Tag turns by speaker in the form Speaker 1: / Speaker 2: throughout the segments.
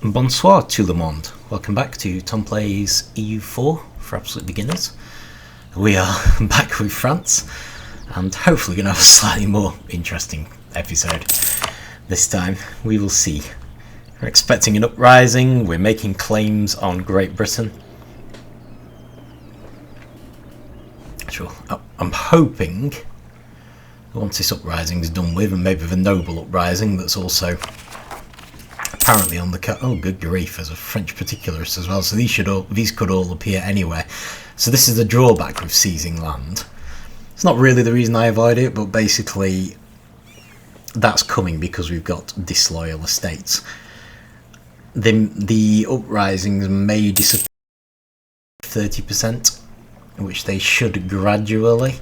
Speaker 1: Bonsoir tout le monde. Welcome back to Tom Plays EU4 for absolute beginners. We are back with France and hopefully going to have a slightly more interesting episode this time. We will see. We're expecting an uprising, we're making claims on Great Britain. Sure, I'm hoping once this uprising is done with, and maybe the noble uprising that's also apparently on the oh good grief, there's a French particularist as well, so these could all appear anywhere. So this is the drawback with seizing land. It's not really the reason I avoid it, but basically that's coming because we've got disloyal estates. The uprisings may disappear 30%, which they should gradually.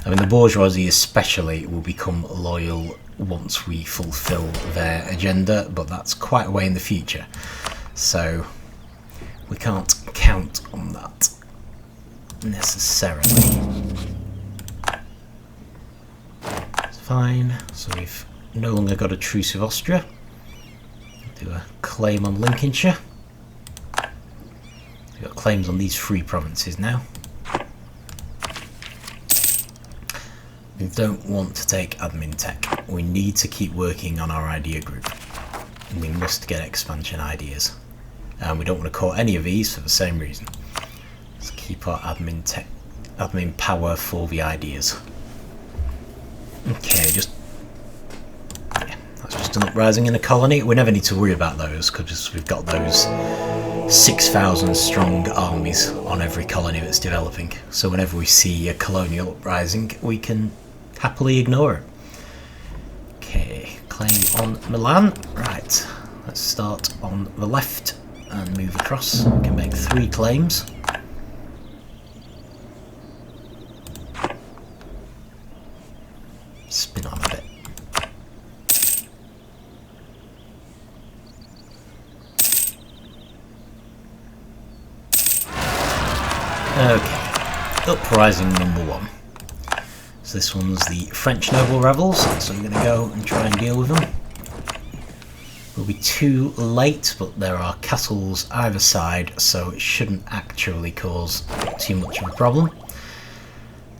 Speaker 1: I mean, the bourgeoisie especially will become loyal once we fulfill their agenda, but that's quite a way in the future, so we can't count on that necessarily. It's fine. So we've no longer got a truce with Austria. Do a claim on Lincolnshire. We've got claims on these three provinces now. We don't want to take admin tech. We need to keep working on our idea group. We must get expansion ideas. And we don't want to call any of these for the same reason. Let's keep our admin power for the ideas. Okay, that's just an uprising in a colony. We never need to worry about those because we've got those 6,000 strong armies on every colony that's developing. So whenever we see a colonial uprising, we can happily ignore it. Okay, claim on Milan. Right, let's start on the left and move across. We can make 3 claims. Spin on a bit. Okay, uprising number 1. So this one's the French noble rebels, so we're going to go and try and deal with them. We'll be too late, but there are castles either side, so it shouldn't actually cause too much of a problem.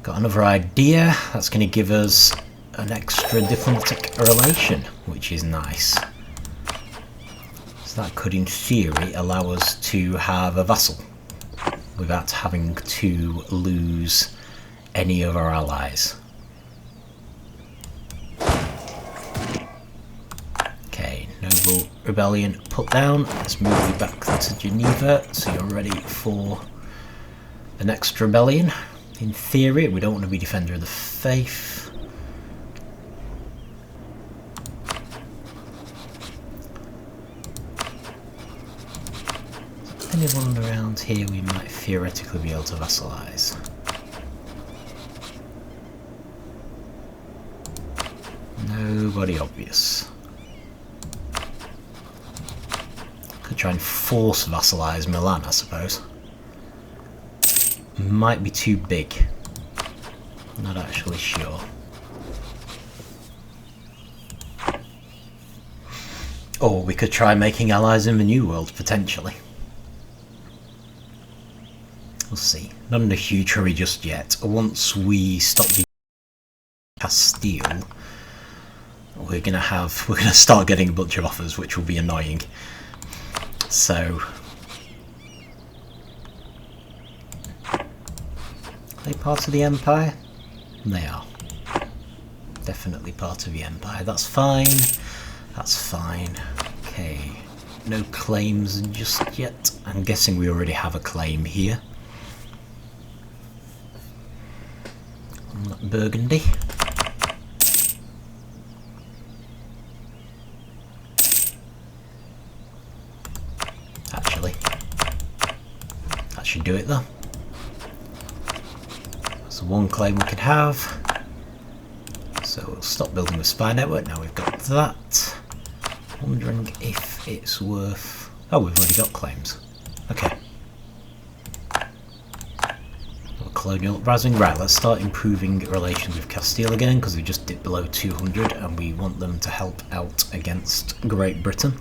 Speaker 1: Got another idea. That's going to give us an extra diplomatic relation, which is nice. So that could, in theory, allow us to have a vassal without having to lose any of our allies. Okay, noble rebellion put down. Let's move you back to Geneva so you're ready for the next rebellion. In theory, we don't want to be defender of the faith. Anyone around here we might theoretically be able to vassalize. Nobody obvious. Could try and force vassalize Milan, I suppose. Might be too big. Not actually sure. Or we could try making allies in the New World, potentially. We'll see. Not in a huge hurry just yet. Once we stop the Castile, we're gonna start getting a bunch of offers, which will be annoying. So, are they part of the Empire? They are. Definitely part of the Empire. That's fine. That's fine. Okay. No claims just yet. I'm guessing we already have a claim here. Burgundy. Actually, that should do it though. That's the one claim we could have. So we'll stop building the spy network. Now we've got that. Wondering if it's worth... Oh, we've already got claims. Okay. Colonial uprising. Right, let's start improving relations with Castile again, because we just dipped below 200 and we want them to help out against Great Britain.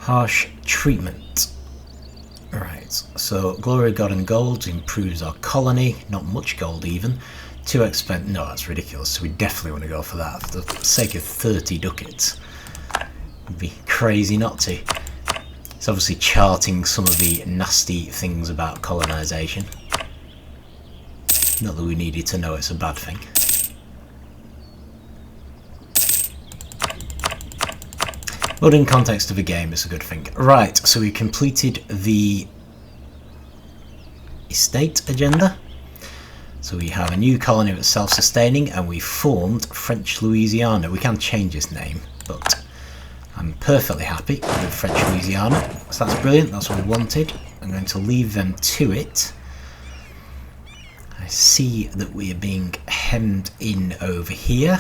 Speaker 1: Harsh treatment. Right, so Glory, God and Gold improves our colony. Not much gold even. Too expensive. No, that's ridiculous. So we definitely want to go for that. For the sake of 30 ducats. It'd be crazy not to. It's obviously charting some of the nasty things about colonisation. Not that we needed to know it's a bad thing. But in context of a game, it's a good thing. Right, so we completed the estate agenda. So we have a new colony that's self-sustaining, and we formed French Louisiana. We can change its name, but I'm perfectly happy with French Louisiana. So that's brilliant, that's what we wanted. I'm going to leave them to it. I see that we are being hemmed in over here.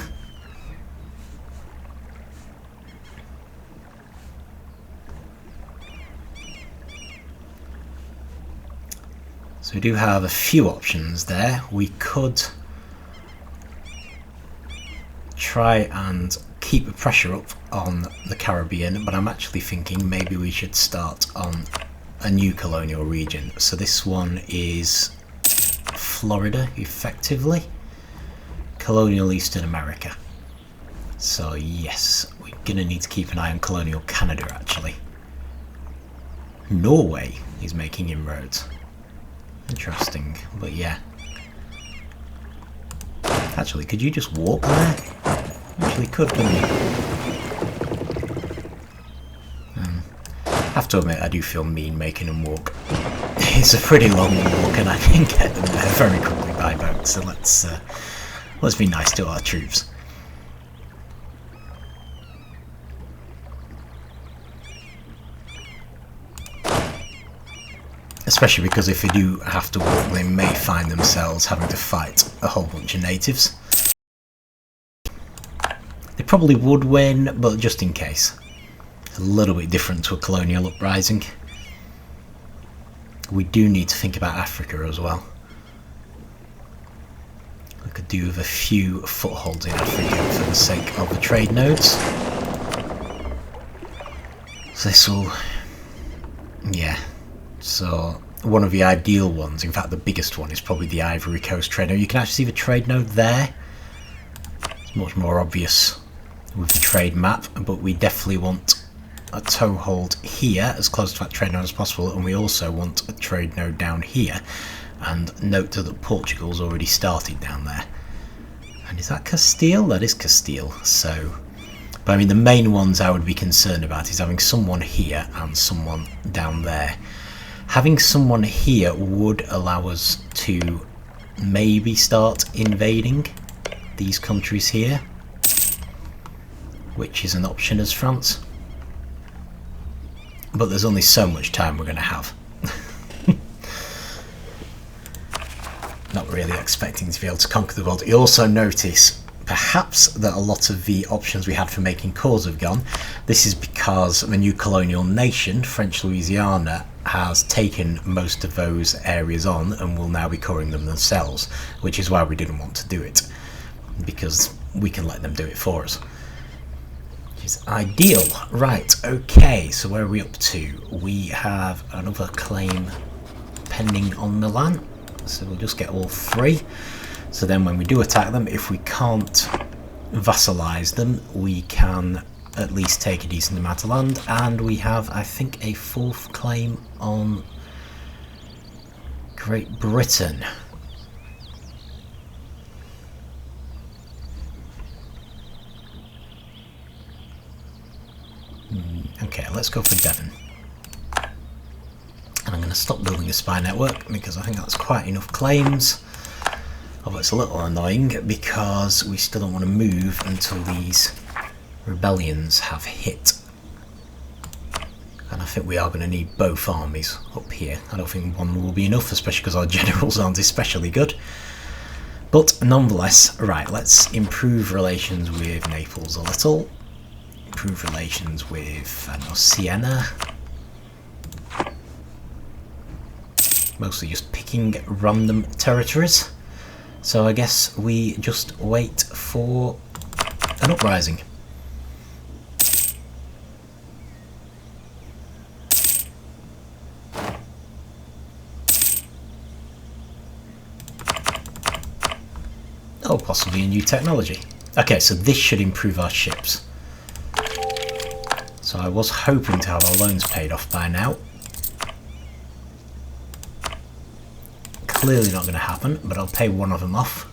Speaker 1: So we do have a few options there. We could try and keep the pressure up on the Caribbean, but I'm actually thinking maybe we should start on a new colonial region. So this one is Florida, effectively. Colonial Eastern America. So yes, we're going to need to keep an eye on colonial Canada actually. Norway is making inroads. Interesting, but yeah. Actually, could you just walk there? Actually could, couldn't you? I have to admit, I do feel mean making them walk. It's a pretty long walk and I can get them there very quickly by boat, so let's be nice to our troops. Especially because if they do have to walk, they may find themselves having to fight a whole bunch of natives. They probably would win, but just in case. It's a little bit different to a colonial uprising. We do need to think about Africa as well. We could do with a few footholds in Africa for the sake of the trade nodes. So this will... yeah. So one of the ideal ones, in fact the biggest one, is probably the Ivory Coast trade node. You can actually see the trade node there. It's much more obvious with the trade map, but we definitely want a toehold here as close to that trade node as possible, and we also want a trade node down here. And note that Portugal's already started down there. And is that Castile? That is Castile. So, but I mean the main ones I would be concerned about is having someone here and someone down there. Having someone here would allow us to maybe start invading these countries here, which is an option as France. But there's only so much time we're going to have. Not really expecting to be able to conquer the world. You also notice perhaps that a lot of the options we had for making cores have gone. This is because the new colonial nation, French Louisiana, has taken most of those areas on and will now be coring them themselves, which is why we didn't want to do it, because we can let them do it for us, which is ideal. Right, okay, so where are we up to? We have another claim pending on Milan, so we'll just get all three. So then when we do attack them, if we can't vassalize them, we can at least take a decent amount of land. And we have, I think, a fourth claim on Great Britain. Okay, let's go for Devon. And I'm going to stop building a spy network because I think that's quite enough claims. Although it's a little annoying because we still don't want to move until these rebellions have hit. And I think we are going to need both armies up here. I don't think one will be enough, especially because our generals aren't especially good. But nonetheless, right, let's improve relations with Naples a little. Improve relations with, I don't know, Siena. Mostly just picking random territories. So I guess we just wait for an uprising. or possibly a new technology. Okay, so this should improve our ships. So I was hoping to have our loans paid off by now. Clearly not going to happen, but I'll pay one of them off.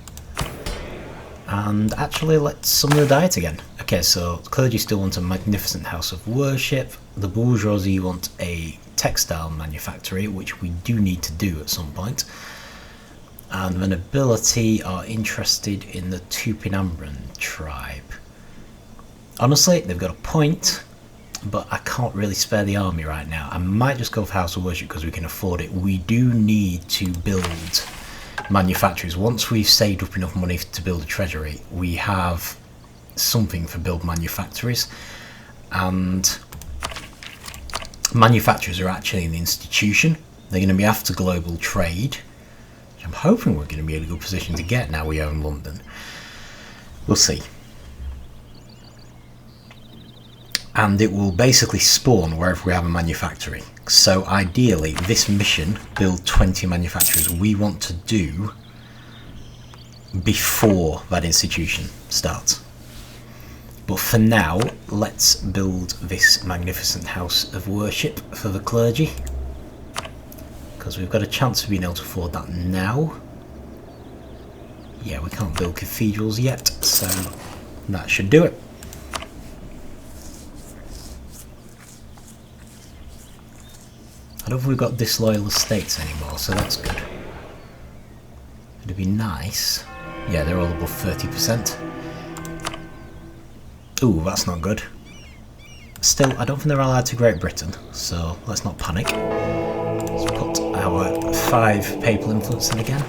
Speaker 1: And actually let's summon the diet again. Okay, so the clergy still want a magnificent house of worship. The bourgeoisie want a textile manufactory, which we do need to do at some point. And the nobility are interested in the Tupinambran tribe. Honestly, they've got a point, but I can't really spare the army right now. I might just go for House of Worship because we can afford it. We do need to build manufacturers. Once we've saved up enough money to build a treasury, we have something for build manufactories. And manufacturers are actually an institution. They're going to be after global trade. I'm hoping we're going to be in a good position to get now we own London. We'll see. And it will basically spawn wherever we have a manufactory. So ideally, this mission, build 20 manufacturers, we want to do before that institution starts. But for now, let's build this magnificent house of worship for the clergy, because we've got a chance of being able to afford that now. Yeah, we can't build cathedrals yet, so that should do it. I don't think we've got disloyal estates anymore, so that's good. It'd be nice. Yeah, they're all above 30%. Ooh, that's not good. Still, I don't think they're allied to Great Britain, so let's not panic. Let's put our 5 papal influence in again.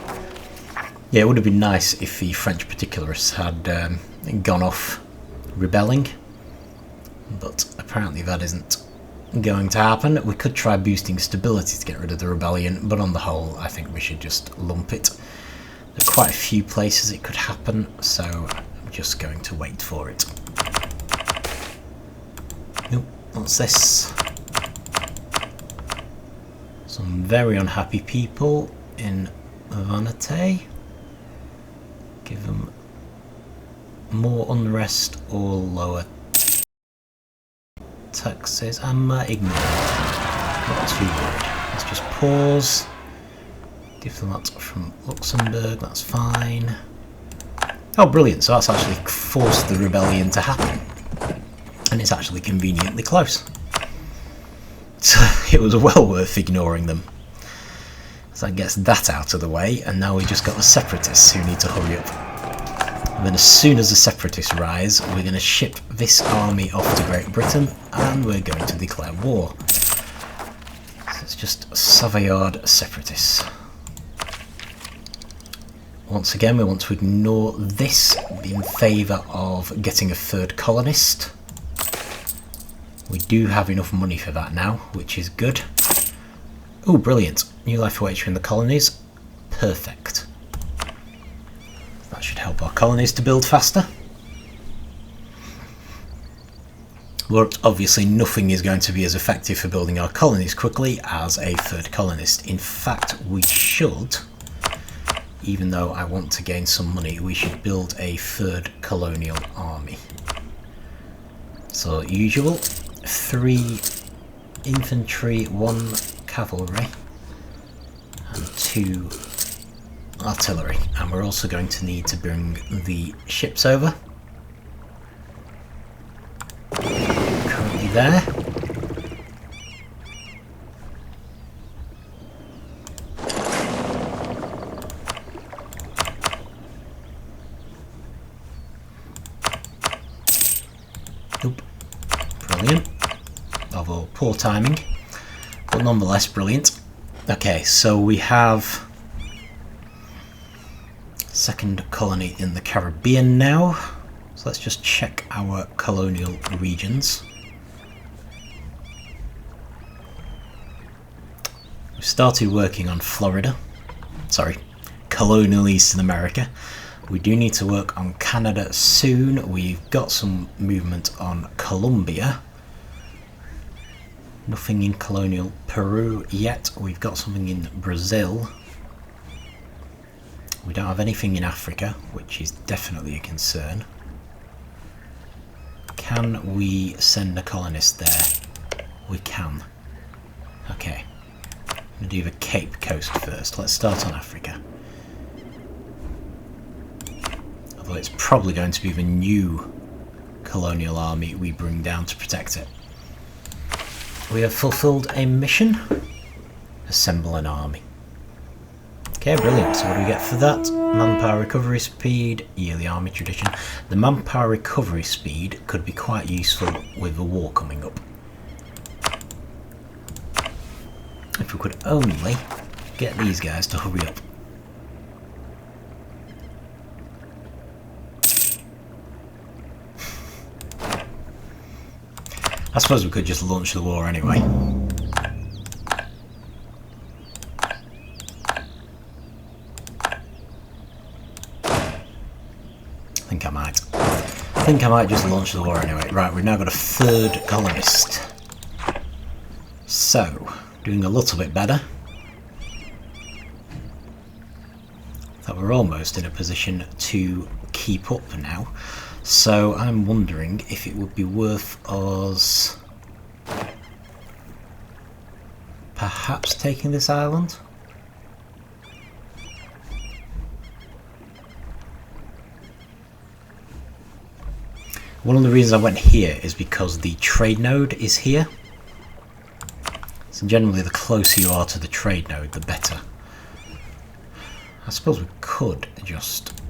Speaker 1: Yeah, it would have been nice if the French particularists had gone off rebelling, but apparently that isn't going to happen. We could try boosting stability to get rid of the rebellion, but on the whole, I think we should just lump it. There are quite a few places it could happen, so I'm just going to wait for it. Nope, what's this? Some very unhappy people in Vanity. Give them more unrest or lower taxes. I'm ignoring. Not too worried. Let's just pause. Diplomat from Luxembourg, that's fine. Oh, brilliant. So that's actually forced the rebellion to happen. And it's actually conveniently close. So it was well worth ignoring them. So that gets that out of the way, and now we just got the separatists who need to hurry up. And then as soon as the separatists rise, we're going to ship this army off to Great Britain, and we're going to declare war. So it's just Savoyard separatists. Once again, we want to ignore this in favour of getting a 3rd colonist. We do have enough money for that now, which is good. Oh, brilliant. New life awaits you in the colonies. Perfect. That should help our colonies to build faster. But obviously nothing is going to be as effective for building our colonies quickly as a 3rd colonist. In fact, we should, even though I want to gain some money, we should build a 3rd colonial army. So usual, 3 infantry, 1 cavalry and 2 artillery, and we're also going to need to bring the ships over. Currently there. Nope. Brilliant. Although poor timing, but nonetheless brilliant. Okay, so we have 2nd colony in the Caribbean now. So let's just check our colonial regions. We've started working on Florida. Sorry, colonial Eastern America. We do need to work on Canada soon. We've got some movement on Colombia. Nothing in colonial Peru yet. We've got something in Brazil. We don't have anything in Africa, which is definitely a concern. Can we send a colonist there? We can. Okay. I'm going to do the Cape Coast first. Let's start on Africa. Although it's probably going to be the new colonial army we bring down to protect it. We have fulfilled a mission. Assemble an army. Okay, brilliant. So what do we get for that? Manpower recovery speed, yearly army tradition. The manpower recovery speed could be quite useful with the war coming up. If we could only get these guys to hurry up. I suppose we could just launch the war anyway. I think I might just launch the war anyway. Right, we've now got a third colonist. So, doing a little bit better. That we're almost in a position to keep up now. So I'm wondering if it would be worth us perhaps taking this island. One of the reasons I went here is because the trade node is here. So generally the closer you are to the trade node, the better. I suppose we could just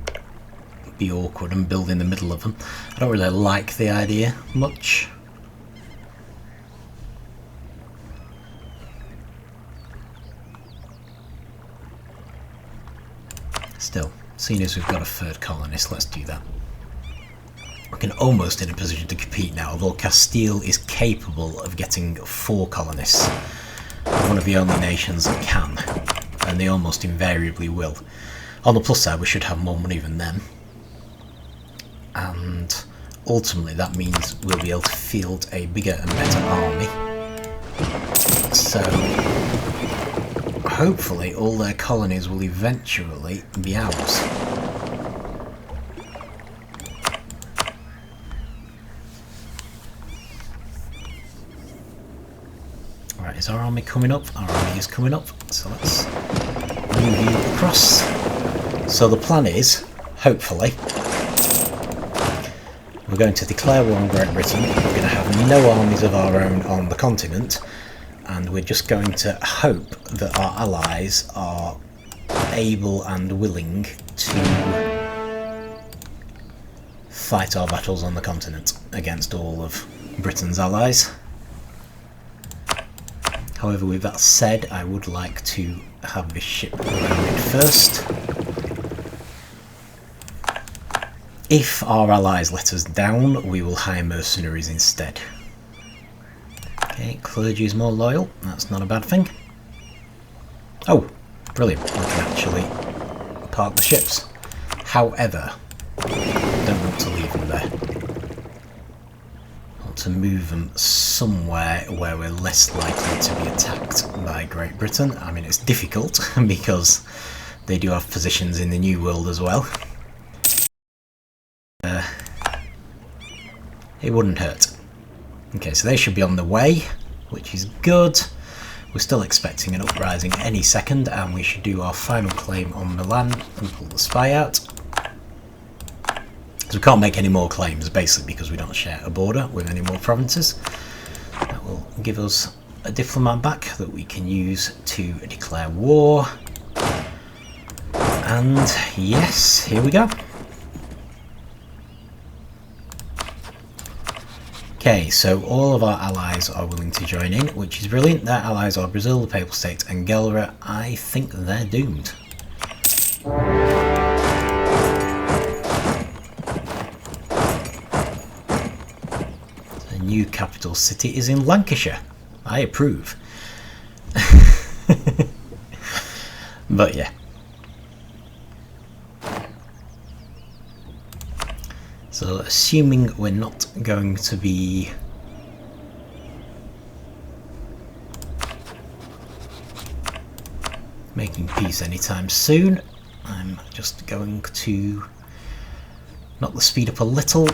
Speaker 1: be awkward and build in the middle of them. I don't really like the idea much. Still, seeing as we've got a third colonist, let's do that. We can almost in a position to compete now, although Castile is capable of getting 4 colonists. One of the only nations that can, and they almost invariably will. On the plus side, we should have more money than them. And ultimately that means we'll be able to field a bigger and better army. So hopefully all their colonies will eventually be ours. Right, is our army coming up? Our army is coming up, so let's move you across. So the plan is, hopefully, we're going to declare war on Great Britain, we're going to have no armies of our own on the continent, and we're just going to hope that our allies are able and willing to fight our battles on the continent against all of Britain's allies. However, with that said, I would like to have this ship grounded first. If our allies let us down, we will hire mercenaries instead. Okay, clergy is more loyal, that's not a bad thing. Oh, brilliant, we can actually park the ships. However, I don't want to leave them there. I want to move them somewhere where we're less likely to be attacked by Great Britain. I mean, it's difficult because they do have positions in the New World as well. It wouldn't hurt. Okay, so they should be on the way, which is good. We're still expecting an uprising any second, and we should do our final claim on Milan and pull the spy out. Because we can't make any more claims, basically, because we don't share a border with any more provinces. That will give us a diplomat back that we can use to declare war. And yes, here we go. Okay, so all of our allies are willing to join in, which is brilliant. Their allies are Brazil, the Papal States and Gelra. I think they're doomed. The new capital city is in Lancashire. I approve. But yeah. So assuming we're not going to be making peace anytime soon, I'm just going to knock the speed up a little.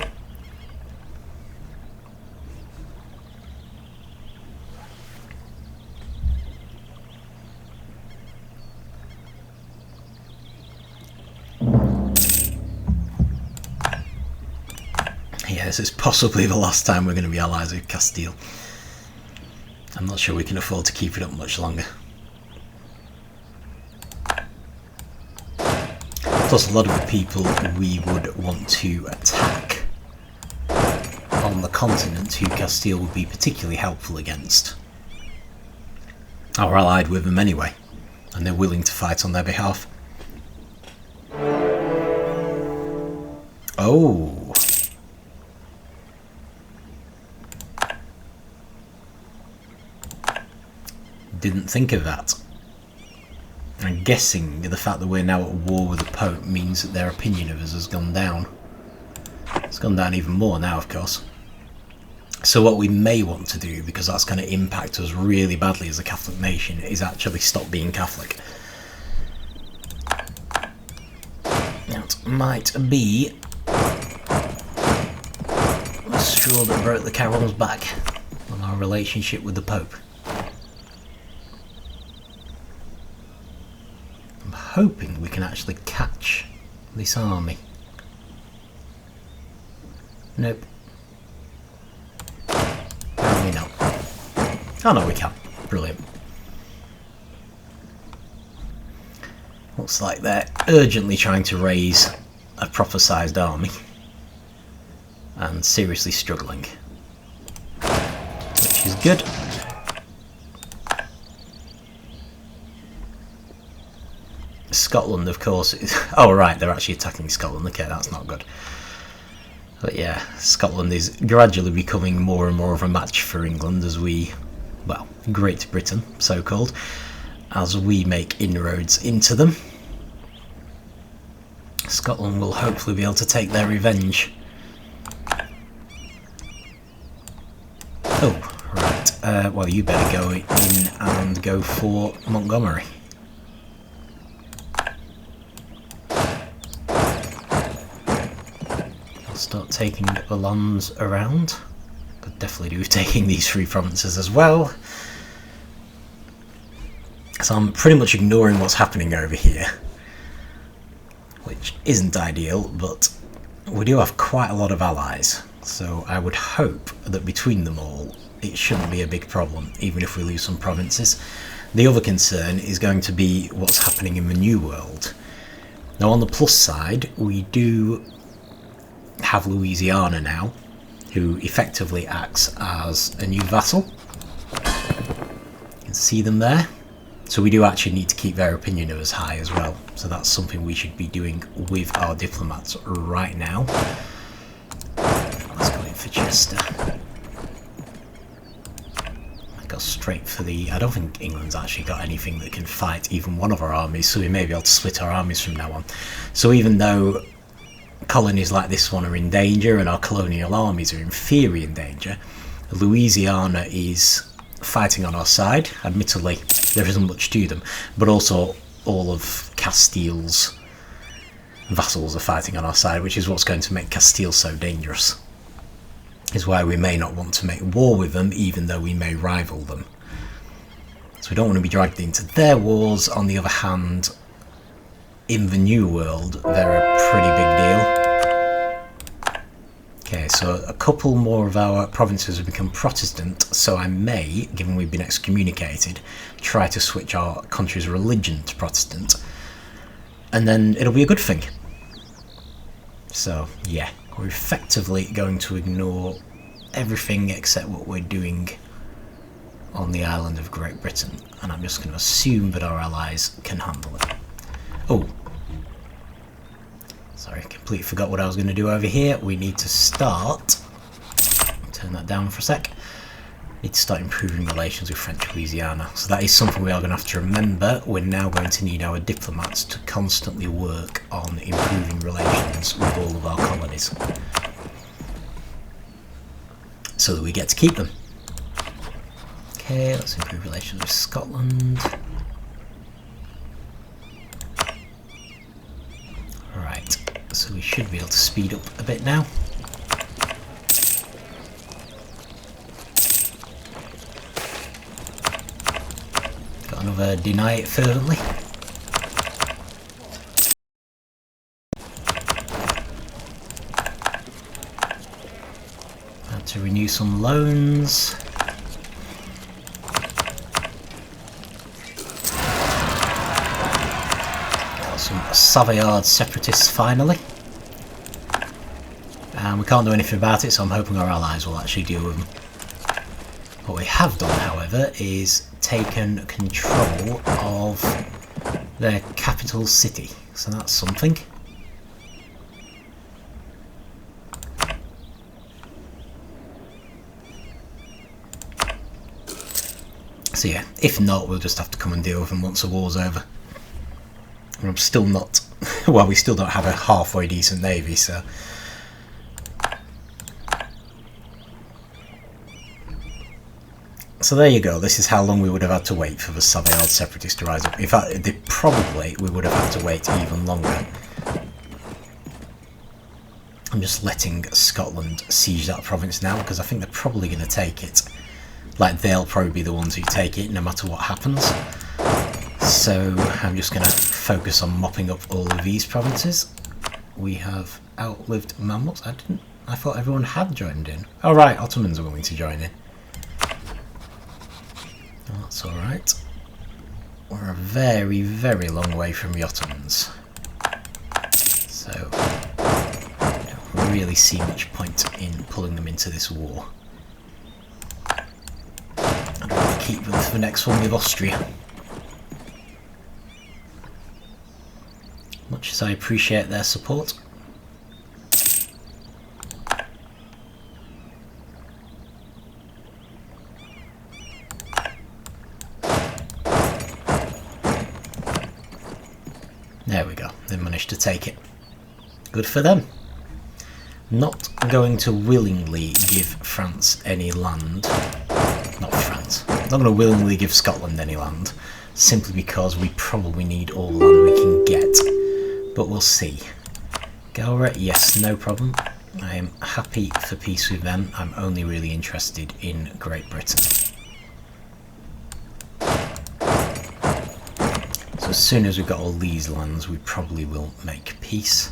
Speaker 1: Yeah, this is possibly the last time we're going to be allies with Castile. I'm not sure we can afford to keep it up much longer. Plus, a lot of the people we would want to attack on the continent who Castile would be particularly helpful against are allied with them anyway, and they're willing to fight on their behalf. Oh. Didn't think of that. I'm guessing the fact that we're now at war with the Pope means that their opinion of us has gone down. It's gone down even more now, of course. So what we may want to do, because that's going to impact us really badly as a Catholic nation, is actually stop being Catholic. That might be the straw that broke the camel's back on our relationship with the Pope. Hoping we can actually catch this army. Nope. Apparently not. Oh no, we can. Brilliant. Looks like they're urgently trying to raise a proper sized army and seriously struggling, which is good. Scotland, of course, is... Oh, right, they're actually attacking Scotland. Okay, that's not good. But yeah, Scotland is gradually becoming more and more of a match for England as we... Well, Great Britain, so-called, as we make inroads into them. Scotland will hopefully be able to take their revenge. Oh, right. Well, you better go in and go for Montgomery. Start taking the lands around. Could definitely do with taking these three provinces as well. So I'm pretty much ignoring what's happening over here, which isn't ideal, but we do have quite a lot of allies, so I would hope that between them all it shouldn't be a big problem, even if we lose some provinces. The other concern is going to be what's happening in the New World. Now on the plus side, we do have Louisiana now, who effectively acts as a new vassal. You can see them there. So we do actually need to keep their opinion of us high as well. So that's something we should be doing with our diplomats right now. Let's go in for Chester. I go straight for the... I don't think England's actually got anything that can fight even one of our armies, so we may be able to split our armies from now on. So even though colonies like this one are in danger and our colonial armies are in theory in danger, Louisiana is fighting on our side. Admittedly, there isn't much to them, but also all of Castile's vassals are fighting on our side, which is what's going to make Castile so dangerous. Is why we may not want to make war with them, even though we may rival them. So we don't want to be dragged into their wars. On the other hand, in the New World, they're a pretty big deal. Okay, so a couple more of our provinces have become Protestant, so I may, given we've been excommunicated, try to switch our country's religion to Protestant, and then it'll be a good thing. So, yeah, we're effectively going to ignore everything except what we're doing on the island of Great Britain, and I'm just going to assume that our allies can handle it. Oh. Sorry, completely forgot what I was going to do over here. We need to start... Turn that down for a sec. Need to start improving relations with French Louisiana. So that is something we are going to have to remember. We're now going to need our diplomats to constantly work on improving relations with all of our colonies, so that we get to keep them. Okay, let's improve relations with Scotland. we should be able to speed up a bit now. Got another deny it fervently. Had to renew some loans. Savoyard separatists finally, and we can't do anything about it, so I'm hoping our allies will actually deal with them. What we have done, however, is taken control of their capital city, so that's something. So yeah, if not, we'll just have to come and deal with them once the war's over. I'm still not, well, we still don't have a halfway decent navy, so. So there you go, this is how long we would have had to wait for the Savoyard separatists to rise up. In fact, we would have had to wait even longer. I'm just letting Scotland siege that province now, because I think they're probably going to take it. Like, they'll probably be the ones who take it, no matter what happens. So I'm just going to focus on mopping up all of these provinces. We have outlived Mamluks. I thought everyone had joined in. Oh right, Ottomans are willing to join in. Oh, that's alright. We're a very, very long way from the Ottomans. So I don't really see much point in pulling them into this war. I'd rather keep them for the next one with Austria. Much as I appreciate their support. There we go, they managed to take it. Good for them. Not going to willingly give France any land. Not France. Not going to willingly give Scotland any land, simply because we probably need all the land we can get. But we'll see. Galra, yes, no problem. I am happy for peace with them. I'm only really interested in Great Britain. So as soon as we've got all these lands, we probably will make peace.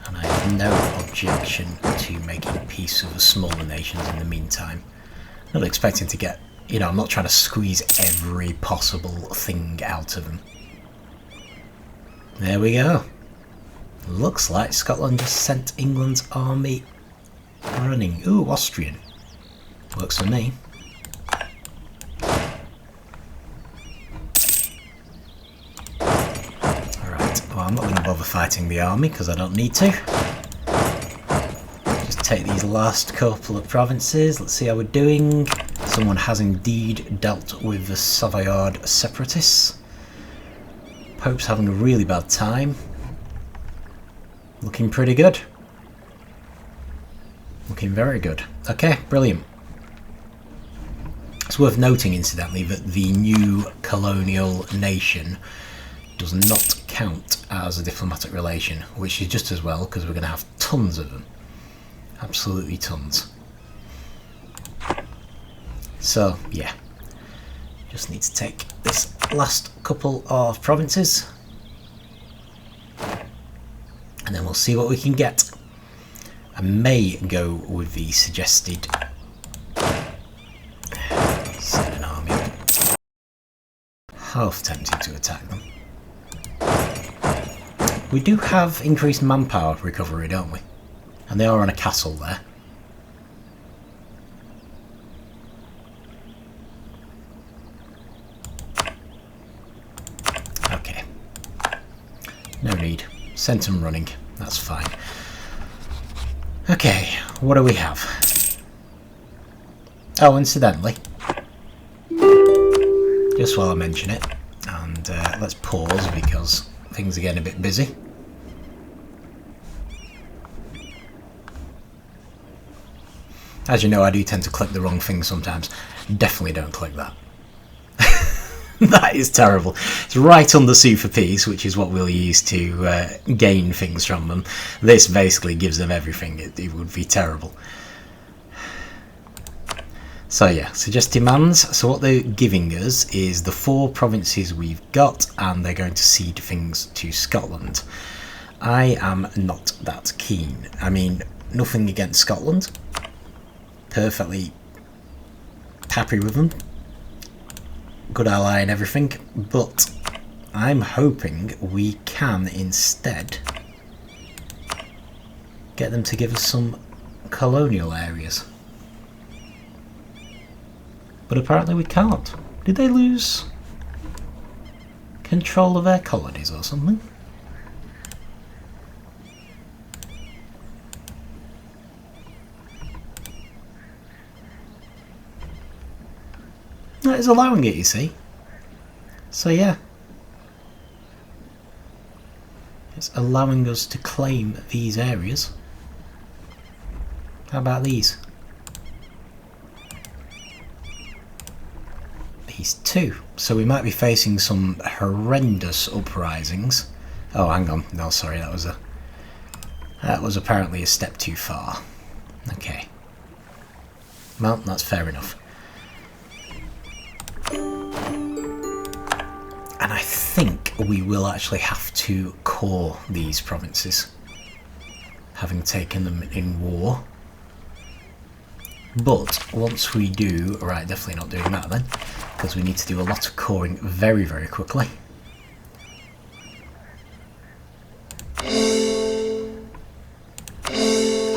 Speaker 1: And I have no objection to making peace with the smaller nations in the meantime. I'm not expecting to get, you know, I'm not trying to squeeze every possible thing out of them. There we go. Looks like Scotland just sent England's army running. Ooh, Austrian. Works for me. Alright, well, I'm not going to bother fighting the army because I don't need to. Just take these last couple of provinces. Let's see how we're doing. Someone has indeed dealt with the Savoyard separatists. Pope's having a really bad time. Looking pretty good. Looking very good. Okay, brilliant. It's worth noting, incidentally, that the new colonial nation does not count as a diplomatic relation, which is just as well, because we're going to have tons of them. Absolutely tons. So, yeah. Just need to take this last couple of provinces. And then we'll see what we can get. I may go with the suggested send an army. Half tempted to attack them. We do have increased manpower recovery, don't we? And they are on a castle there. Okay. No need. Sent them running. That's fine. Okay, what do we have? Oh, incidentally, just while I mention it, and let's pause because things are getting a bit busy. As you know, I do tend to click the wrong thing sometimes. Definitely don't click that. That is terrible. It's right under super peace, which is what we'll use to gain things from them. This basically gives them everything. It would be terrible. So yeah, so just demands. So what they're giving us is the 4 provinces we've got, and they're going to cede things to Scotland. I am not that keen. I mean, nothing against Scotland. Perfectly happy with them. Good ally and everything, but I'm hoping we can instead get them to give us some colonial areas. But apparently we can't. Did they lose control of their colonies or something? No, it's allowing it, you see. So yeah. It's allowing us to claim these areas. How about these? These 2. So we might be facing some horrendous uprisings. Oh, hang on. No, sorry, that was apparently a step too far. Okay. Well, that's fair enough. And I think we will actually have to core these provinces, having taken them in war. But once we do, right, definitely not doing that then, because we need to do a lot of coring very, very quickly. I'm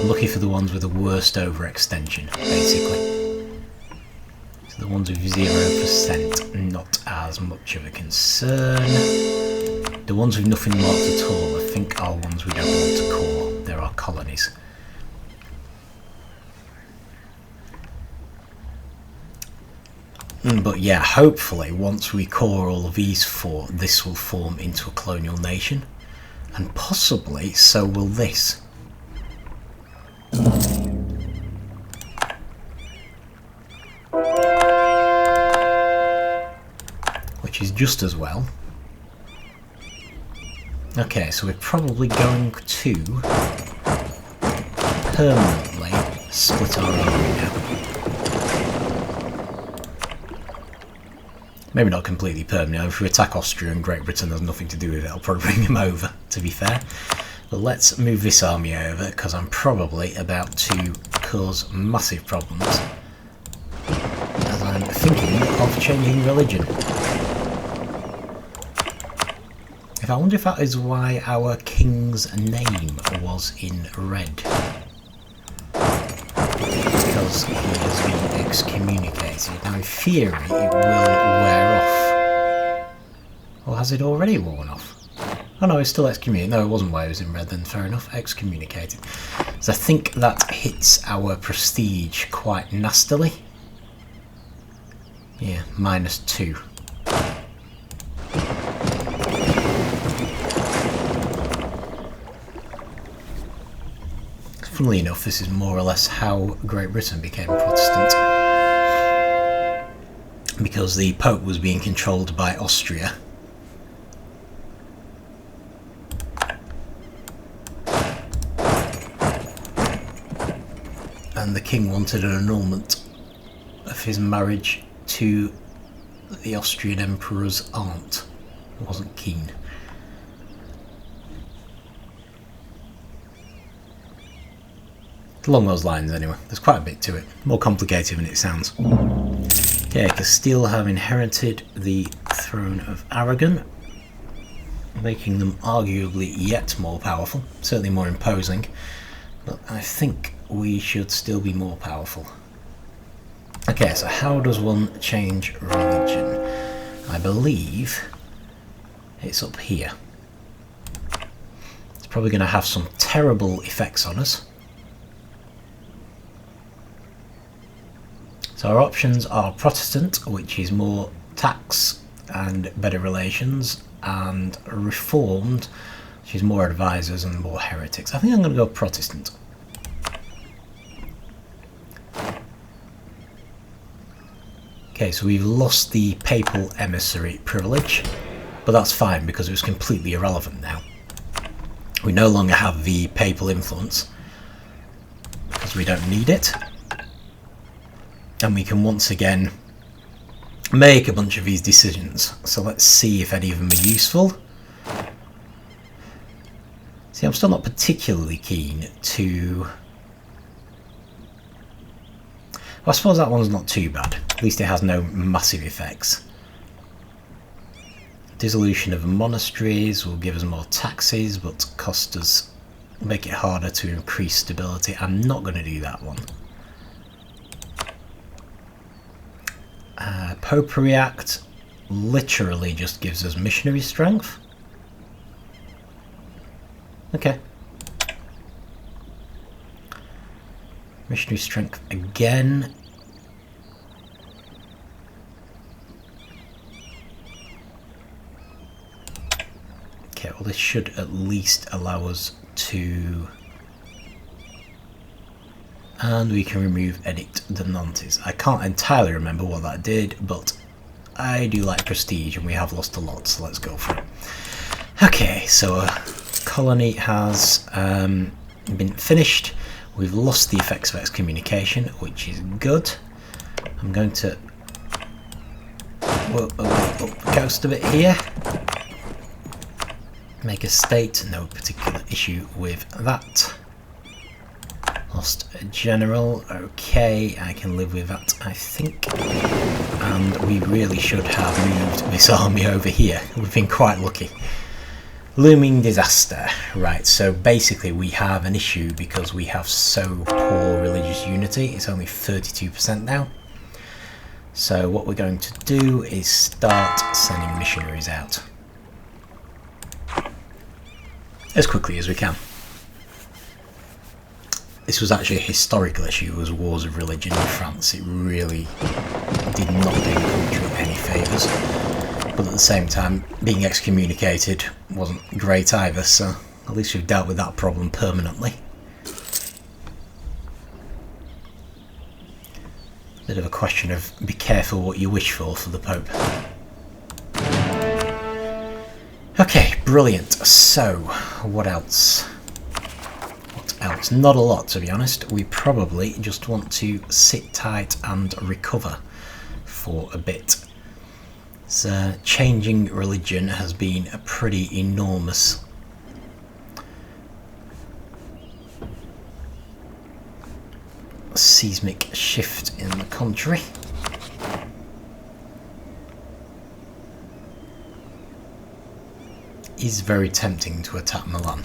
Speaker 1: looking for the ones with the worst overextension, basically. So the ones with 0%, not as much of a concern. The ones with nothing marked at all, I think, are ones we don't want to core. There are colonies. But yeah, hopefully once we core all of these 4, this will form into a colonial nation. And possibly so will this. Which is just as well. Okay, so we're probably going to permanently split our army now. Maybe not completely permanently. If we attack Austria and Great Britain, there's nothing to do with it. I'll probably bring them over, to be fair. But let's move this army over, because I'm probably about to cause massive problems. As I'm thinking of changing religion. I wonder if that is why our king's name was in red. Because he has been excommunicated. Now in theory it will wear off. Or has it already worn off? Oh no, it's still excommunicated. No, it wasn't why it was in red then, fair enough. Excommunicated. So I think that hits our prestige quite nastily. Yeah, -2. Funnily enough, this is more or less how Great Britain became Protestant. Because the Pope was being controlled by Austria. And the king wanted an annulment of his marriage to the Austrian Emperor's aunt. He wasn't keen. Along those lines anyway, there's quite a bit to it, more complicated than it sounds. Okay, Castile have inherited the throne of Aragon, making them arguably yet more powerful, certainly more imposing, but I think we should still be more powerful. Okay, so how does one change religion? I believe it's up here. It's probably going to have some terrible effects on us. So our options are Protestant, which is more tax and better relations, and Reformed, which is more advisors and more heretics. I think I'm going to go Protestant. Okay, so we've lost the papal emissary privilege, but that's fine because it was completely irrelevant now. We no longer have the papal influence because we don't need it. And we can once again make a bunch of these decisions. So let's see if any of them are useful. See, I'm still not particularly keen to... Well, I suppose that one's not too bad. At least it has no massive effects. Dissolution of monasteries will give us more taxes, but cost us, make it harder to increase stability. I'm not going to do that one. Popery Act literally just gives us missionary strength. Okay. Missionary strength again. Okay, well this should at least allow us to... And we can remove Edit de Nantes. I can't entirely remember what that did, but I do like prestige and we have lost a lot, so let's go for it. Okay, so a colony has been finished. We've lost the effects of excommunication, which is good. I'm going to up the coast a bit here. Make a state, no particular issue with that. Lost a general, okay, I can live with that, I think. And we really should have moved this army over here. We've been quite lucky. Looming disaster. Right, so basically we have an issue because we have so poor religious unity. It's only 32% now. So what we're going to do is start sending missionaries out as quickly as we can. This was actually a historical issue, was wars of religion in France. It really did not do the country any favours. But at the same time, being excommunicated wasn't great either, so at least we've dealt with that problem permanently. Bit of a question of be careful what you wish for the Pope. Okay, brilliant. So, what else? Not a lot, to be honest. We probably just want to sit tight and recover for a bit. So, changing religion has been a pretty enormous seismic shift in the country. Is very tempting to attack Milan.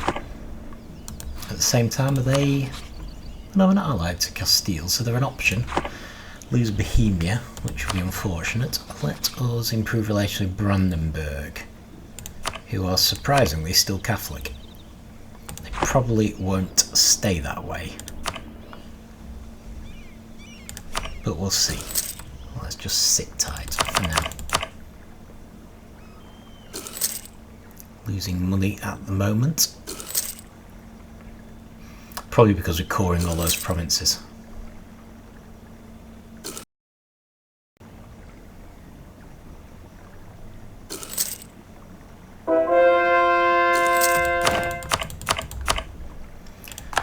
Speaker 1: At the same time, are they... No, we're not allied to Castile, so they're an option. Lose Bohemia, which would be unfortunate. Let us improve relations with Brandenburg, who are surprisingly still Catholic. They probably won't stay that way. But we'll see. Let's just sit tight for now. Losing money at the moment. Probably because we're coring all those provinces.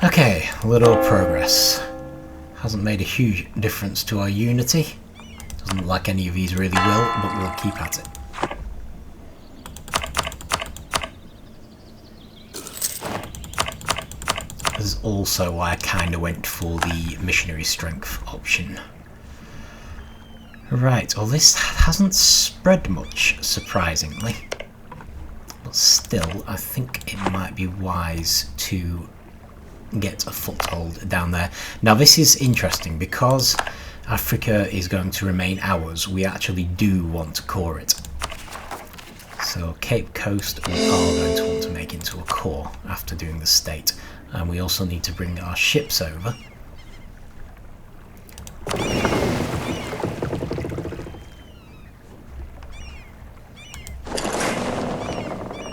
Speaker 1: Okay, a little progress. Hasn't made a huge difference to our unity. Doesn't look like any of these really will, but we'll keep at it. This is also why I kind of went for the missionary strength option. Right, well this hasn't spread much, surprisingly. But still, I think it might be wise to get a foothold down there. Now this is interesting because Africa is going to remain ours. We actually do want to core it. So Cape Coast we are going to want to make into a core after doing the state. And we also need to bring our ships over.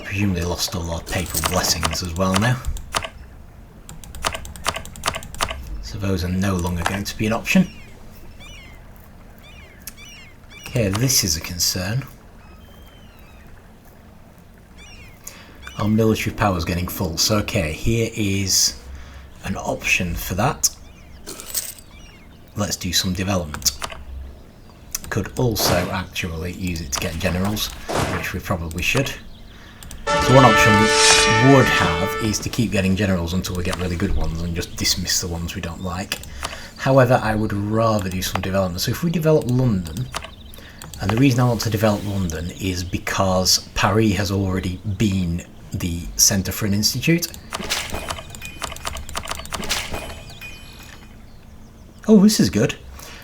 Speaker 1: Presumably lost all our papal blessings as well now. So those are no longer going to be an option. Okay, this is a concern. Our military power is getting full. So okay, here is an option for that. Let's do some development. Could also actually use it to get generals, which we probably should. So one option we would have is to keep getting generals until we get really good ones and just dismiss the ones we don't like. However, I would rather do some development. So if we develop London, and the reason I want to develop London is because Paris has already been the centre for an institute. Oh, this is good.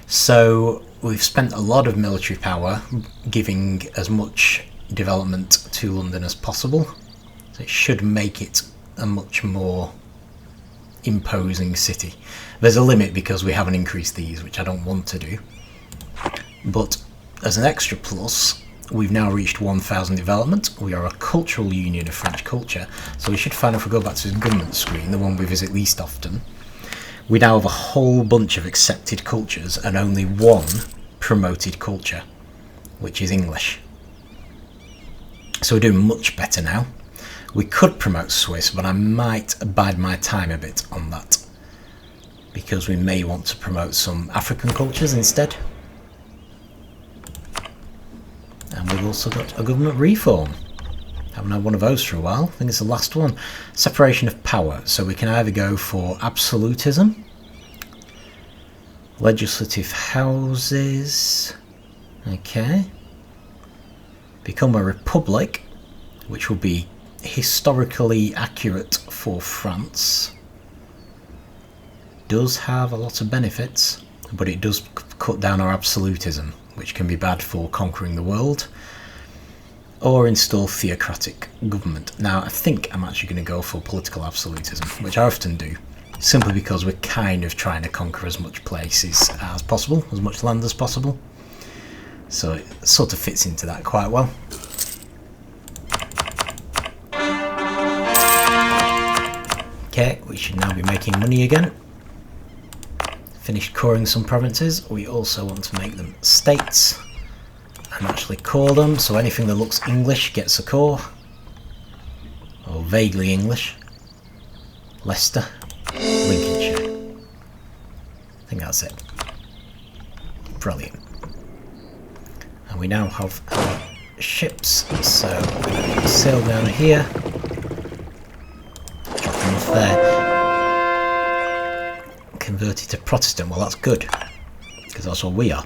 Speaker 1: So we've spent a lot of military power giving as much development to London as possible. So it should make it a much more imposing city. There's a limit because we haven't increased these, which I don't want to do. But as an extra plus, we've now reached 1,000 development. We are a cultural union of French culture, so we should find, if we go back to the government screen, the one we visit least often, we now have a whole bunch of accepted cultures and only one promoted culture, which is English. So we're doing much better now. We could promote Swiss, but I might bide my time a bit on that, because we may want to promote some African cultures instead. And we've also got a government reform. Haven't had one of those for a while. I think it's the last one. Separation of power. So we can either go for absolutism, legislative houses, okay, become a republic, which will be historically accurate for France. Does have a lot of benefits, but it does cut down our absolutism, which can be bad for conquering the world. Or install theocratic government. Now I think I'm actually going to go for political absolutism, which I often do, simply because we're kind of trying to conquer as much places as possible, as much land as possible. So it sort of fits into that quite well. Okay, we should now be making money again. Finished coring some provinces. We also want to make them states and actually core them, so anything that looks English gets a core, or vaguely English. Leicester, Lincolnshire. I think that's it. Brilliant. And we now have our ships, so we're going to sail down here, drop them off there, converted to Protestant. Well, that's good, because that's what we are.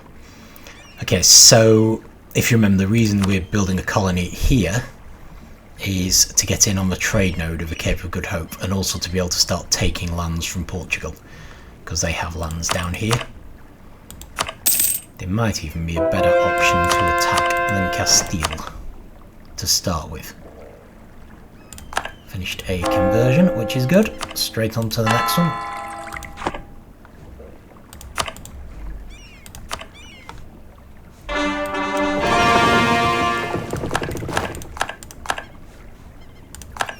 Speaker 1: Okay, so if you remember, the reason we're building a colony here is to get in on the trade node of the Cape of Good Hope, and also to be able to start taking lands from Portugal, because they have lands down here. They might even be a better option to attack than Castile to start with. Finished a conversion, which is good. Straight on to the next one.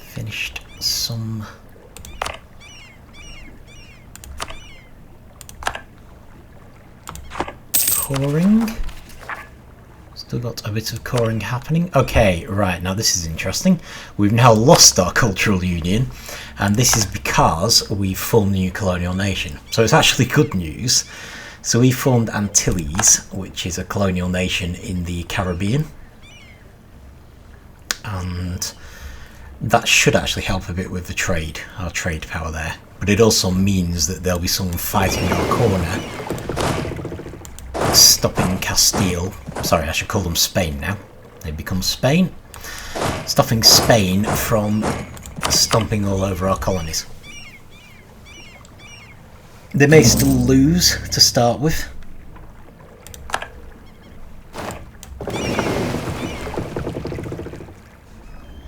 Speaker 1: Finished some coring. Still got a bit of coring happening. Okay, right, now this is interesting. We've now lost our cultural union, and this is because we formed a new colonial nation. So it's actually good news. So we formed Antilles, which is a colonial nation in the Caribbean, and that should actually help a bit with the trade, our trade power there. But it also means that there'll be someone fighting in our corner, stopping Castile. Sorry, I should call them Spain now. They become Spain. Stopping Spain from stomping all over our colonies. They may still lose to start with.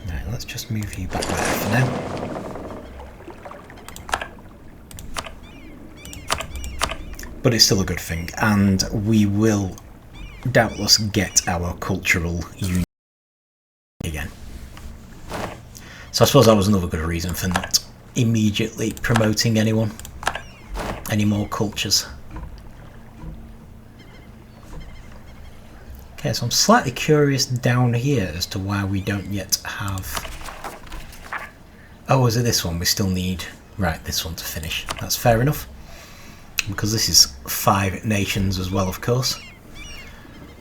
Speaker 1: Right, let's just move you back there for now. But it's still a good thing, and we will doubtless get our cultural union again. So I suppose that was another good reason for not immediately promoting any more cultures. Okay, so I'm slightly curious down here as to why we don't yet have... Oh, is it this one? We still need... Right, this one to finish. That's fair enough. Because this is 5 nations as well, of course.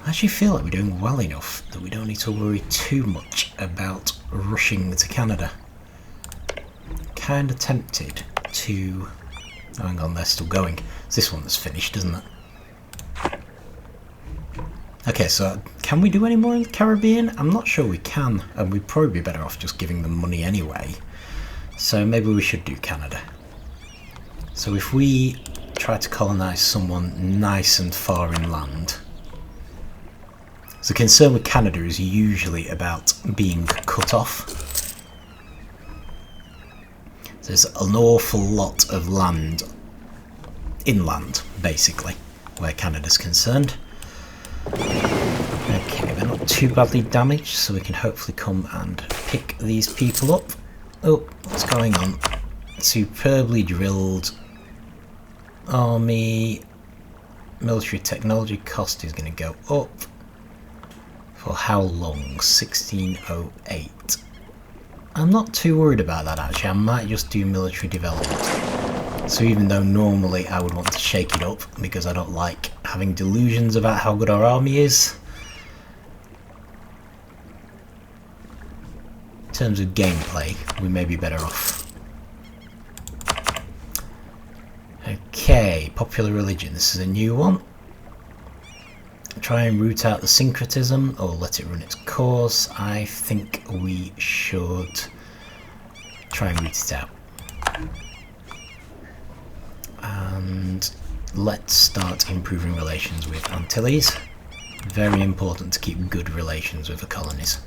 Speaker 1: I actually feel like we're doing well enough that we don't need to worry too much about rushing to Canada. Kind of tempted to... Oh, hang on, they're still going. It's this one that's finished, isn't it? Okay, so can we do any more in the Caribbean? I'm not sure we can, and we'd probably be better off just giving them money anyway. So maybe we should do Canada. So if we try to colonise someone nice and far inland... So the concern with Canada is usually about being cut off. There's an awful lot of land, inland, basically, where Canada's concerned. Okay, they're not too badly damaged, so we can hopefully come and pick these people up. Oh, what's going on? Superbly drilled army. Military technology cost is going to go up. For how long? 1608. I'm not too worried about that actually. I might just do military development. So even though normally I would want to shake it up because I don't like having delusions about how good our army is. In terms of gameplay, we may be better off. Okay, popular religion. This is a new one. Try and root out the syncretism or let it run its course. I think we should try and root it out. And let's start improving relations with Antilles. Very important to keep good relations with the colonies.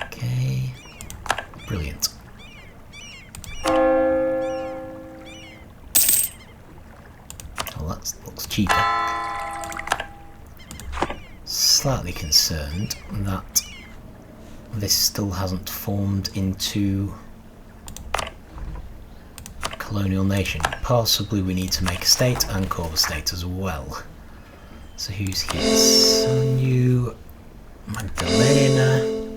Speaker 1: Okay, brilliant. Well, that looks cheaper. Slightly concerned that this still hasn't formed into a colonial nation. Possibly we need to make a state and call a state as well. So who's here? Sanyu, Magdalena.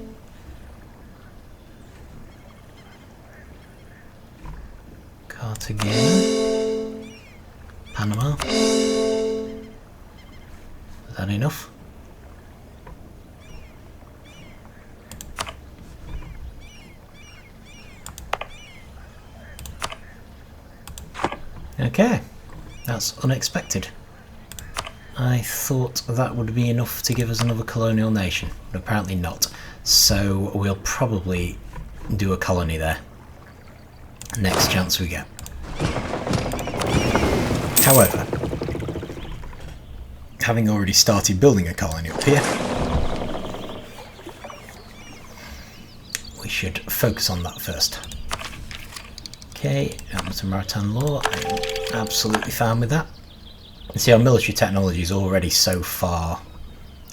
Speaker 1: Cartagena. Panama. Is that enough? Okay, that's unexpected. I thought that would be enough to give us another colonial nation, but apparently not. So we'll probably do a colony there. Next chance we get. However, having already started building a colony up here, we should focus on that first. Okay, Hamilton Maritime Law, I'm absolutely fine with that. You see, our military technology is already so far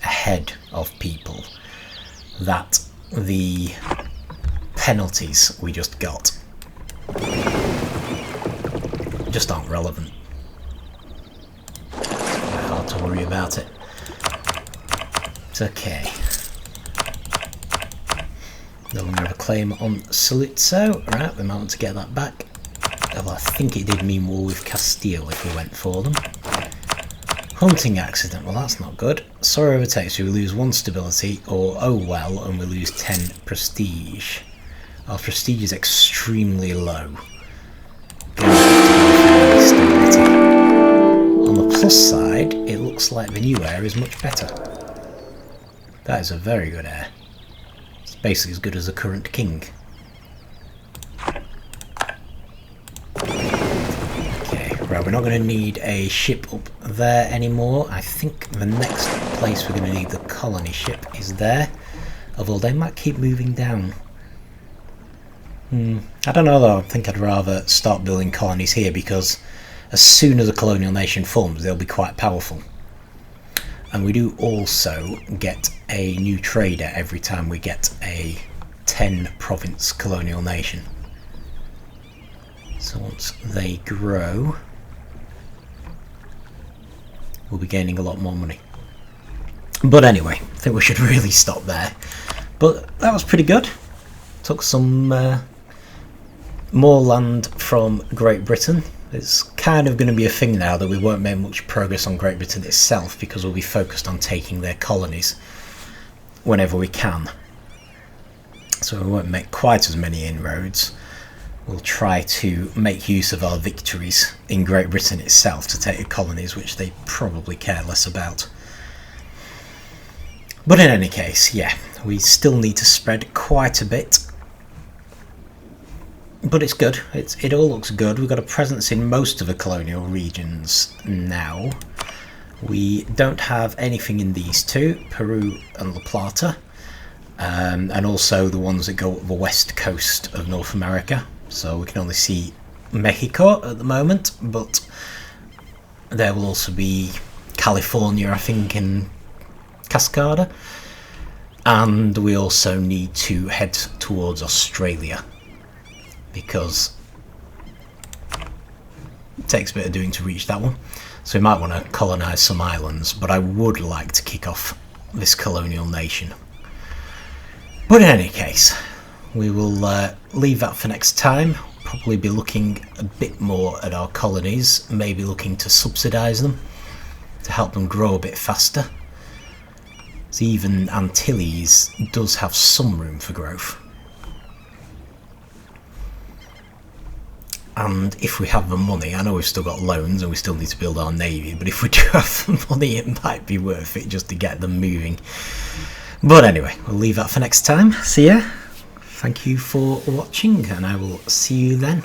Speaker 1: ahead of people that the penalties we just got just aren't relevant. It's quite hard to worry about it. It's okay. No longer have a claim on Saluzzo. Right, we might want to get that back. Although I think it did mean war with Castile if we went for them. Hunting accident, well that's not good. Sorrow overtakes, we lose 1 stability, or oh well, and we lose 10 prestige. Our prestige is extremely low. On the plus side, it looks like the new heir is much better. That is a very good heir. It's basically as good as the current king. Okay, right, we're not going to need a ship up there anymore. I think the next place we're going to need the colony ship is there. Although they might keep moving down. I don't know though, I think I'd rather start building colonies here because as soon as a colonial nation forms they'll be quite powerful. And we do also get a new trader every time we get a 10 province colonial nation. So once they grow, we'll be gaining a lot more money. But anyway, I think we should really stop there. But that was pretty good. Took some more land from Great Britain. It's kind of going to be a thing now that we won't make much progress on Great Britain itself, because we'll be focused on taking their colonies whenever we can. So we won't make quite as many inroads. We'll try to make use of our victories in Great Britain itself to take the colonies, which they probably care less about. But in any case, yeah, we still need to spread quite a bit. But it's good. It all looks good. We've got a presence in most of the colonial regions now. We don't have anything in these two, Peru and La Plata, and also the ones that go up the west coast of North America. So we can only see Mexico at the moment, but there will also be California, I think, in Cascada. And we also need to head towards Australia, because it takes a bit of doing to reach that one. So we might want to colonise some islands, but I would like to kick off this colonial nation. But in any case, we will leave that for next time. Probably be looking a bit more at our colonies, maybe looking to subsidise them, to help them grow a bit faster. So even Antilles does have some room for growth. And if we have the money, I know we've still got loans and we still need to build our navy, but if we do have the money, it might be worth it just to get them moving. But anyway, we'll leave that for next time. See ya. Thank you for watching, and I will see you then.